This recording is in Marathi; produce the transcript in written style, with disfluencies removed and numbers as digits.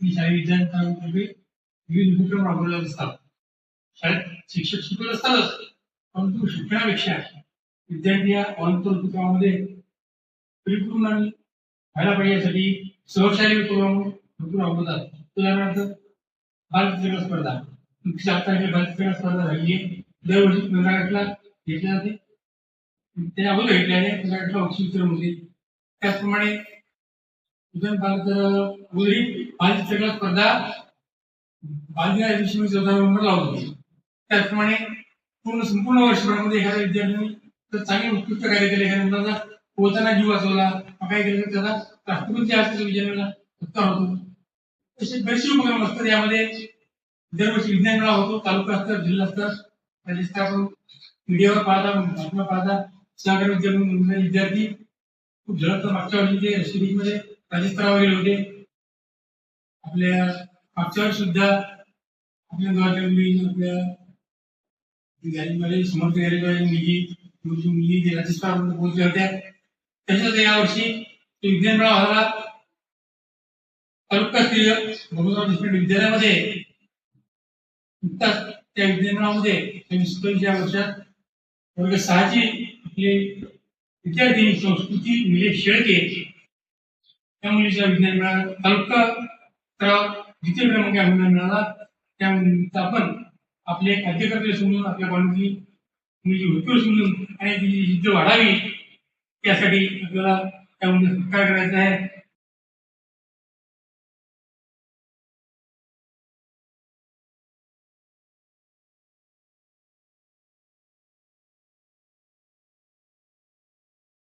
की शालेय विद्यार्थ्यांतर्फे विविध उपक्रम राबवले असतात. शाळेत शिक्षक शिकवत असतातच, परंतु शिक्षणापेक्षा विद्यार्थी या ऑनलाईन उपक्रमामध्ये परिपूर्ण व्हायला पाहिजे यासाठी सहशालेय उपक्रम भरपूर राबवतात. उदाहरणार्थ बालचित्रकला स्पर्धा, 7 तारखेला बालचित्रकला स्पर्धा झाली आहे. दरवर्षी 15 ऑगस्टला घेतल्या जाते. त्या अगोदर घेतल्याने 15 ऑगस्टला बक्षीस होते. त्याचप्रमाणे बालचित्रकला स्पर्धा बालदिना दिवशी 14 नोव्हेंबरला होती. त्याचप्रमाणे संपूर्ण वर्षभरामध्ये एखाद्या विद्यार्थ्यांनी तर चांगले उत्कृष्ट कार्य केले, एखाद्या मुलाचा पोहताना जीव वाचवला, काय केलं तर त्याचा राष्ट्रपती असतो विद्यार्थ्याला सत्कार होतो. असे बरेचसे उपक्रम असतात. यामध्ये दरवर्षी विज्ञान मेळावा होतो, तालुका स्तर, जिल्हा स्तर, राज्यस्तर. आपण मीडियावर पाहता, बातम्या पाहता, सहकारी विद्यार्थी खूप झळकतं. मागच्या वर्षी सिरीजमध्ये राज्यस्तरावर गेले होते. आपल्या मागच्या वर्षी सुद्धा आपल्या गावाच्या मुली, आपल्या समर्थ मुली जे राज्यस्तरावर पोहोचल्या होत्या. त्याच्यात यावर्षी विज्ञान मेळावा झाला तालुकास्तरीय भगवंतराव देशपांडे विद्यालयामध्ये. नुकताच त्या विज्ञान मेळाव्यामध्ये 2020 वर्षात वर्ग 6ची आपले विद्यार्थी संस्कृती निलेश शेळके त्या मुलीचा विज्ञान मेळावा तालुका स्तरावर द्वितीय क्रमांक अभिमान मिळाला. त्यानंतर आपण आपले कार्यकर्ते समजून, आपल्या कॉलेजची मुलगी होती समजून आणि तिची जिद्द वाढावी यासाठी आपल्याला त्या मुलीला सत्कार करायचा आहे.